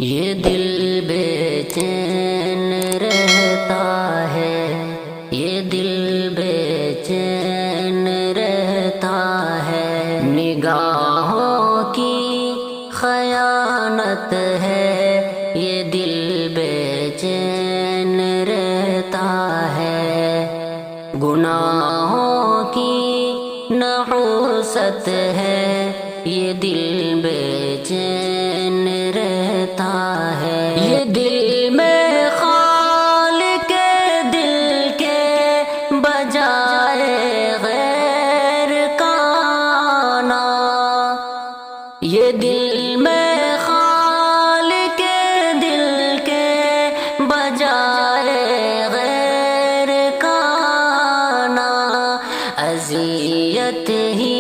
یہ دل بے چین رہتا ہے، یہ دل بے چین رہتا ہے، نگاہوں کی خیانت ہے، یہ دل بے چین رہتا ہے، گناہوں کی نحوست ہے، یہ دل بے چین رہتا ہے، یہ دل میں خالق دل کے بجائے غیر کا آنا، یہ دل میں خالق دل کے بجائے غیر کا آنا، اذیت ہی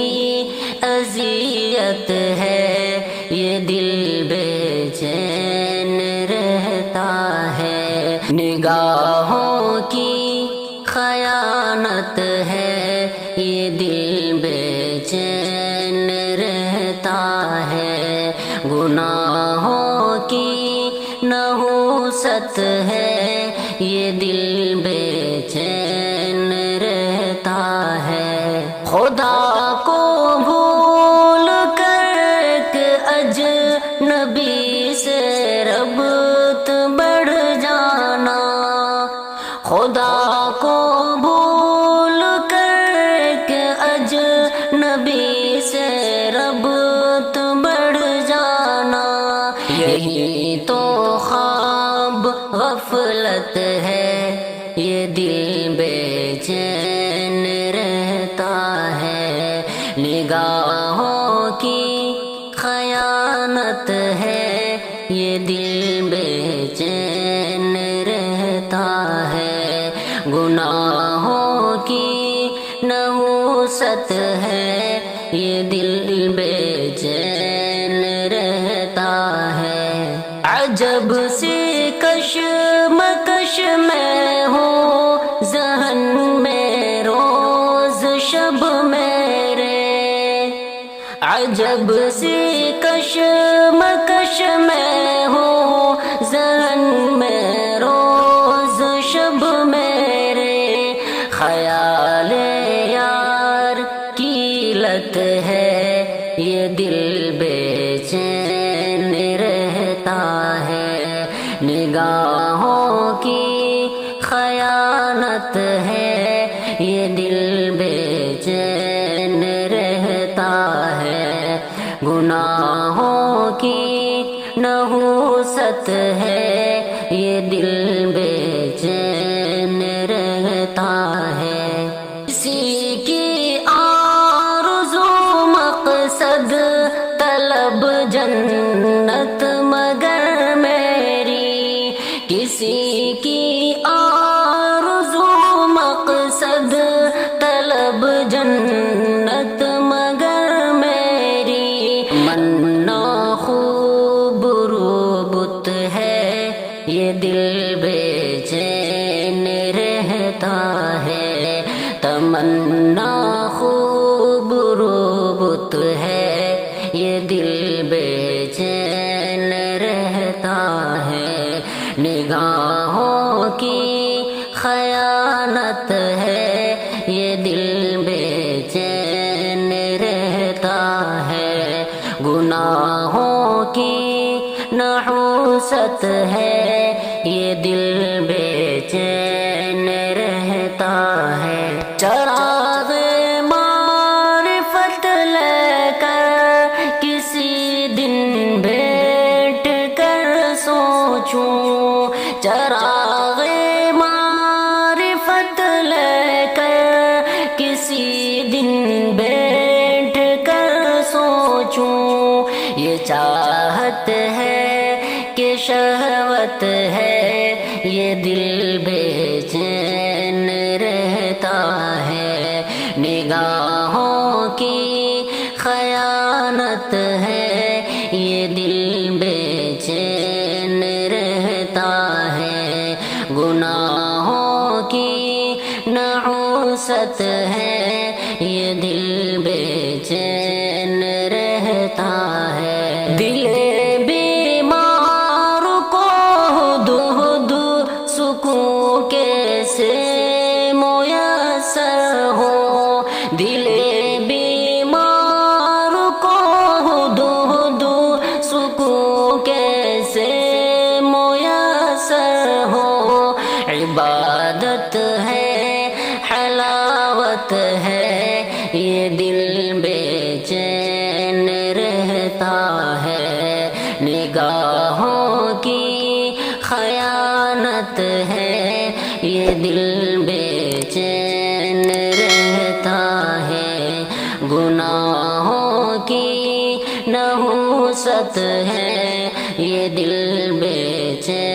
اذیت ہے، یہ دل بے چین رہتا ہے، نگاہوں کی خیانت ہے، یہ دل بے چین رہتا ہے، گناہوں کی نحوست ہے، یہ دل بے چین رہتا ہے، خدا کو بھول کر ایک اجنبی سے ربط بڑھ جانا، خدا کو بھول کر ایک اجنبی سے ربط بڑھ جانا، یہی تو خواب غفلت ہے، یہ دل بے چین رہتا ہے، نگاہوں کی خیانت ہے، یہ دل بے چین رہتا ہے، گناہوں کی نحوست ہے، یہ دل بے چین رہتا ہے، عجب سی کشمکش میں ہوں ذہن میں روز شب میرے، عجب سی کشمکش میں ہوں ذہن میں روز شب میرے، خیال یار کی لت ہے، یہ دل بے چین رہتا ہے، نگاہوں کی خیانت ہے، یہ دل بے چین رہتا ہے، گناہوں کی نحوست ہے، یہ دل بے چین رہتا ہے، کسی کی آرزو مقصد طلب جنت مگر میری، کسی کی آرزو مقصد طلب جنت مگر میری، منا خوب روبت ہے، یہ دل بے چین رہتا ہے، تمنا خوب روبت ہے، یہ دل بے چین رہتا ہے، نگاہوں کی خیانت ہے، یہ دل بے چین رہتا ہے، گناہوں کی نحوست ہے، یہ دل بے چین رہتا ہے، چراغ معرفت لے کر کسی دن بیٹھ کر سوچوں، چراغ معرفت لے کر کسی دن بیٹھ کر سوچوں، یہ چاہت ہے کہ شہوت ہے، یہ دل بے چین رہتا ہے، نگاہوں کی خیانت ہے، یہ دل بے چین رہتا ہے، گناہوں کی نحوست ہے، یہ دل بے چین رہتا ہے، دل بیمار دل بے چین رہتا ہے، نگاہوں کی خیانت ہے، یہ دل بے چین رہتا ہے، گناہوں کی نحوست ہے، یہ دل بے چین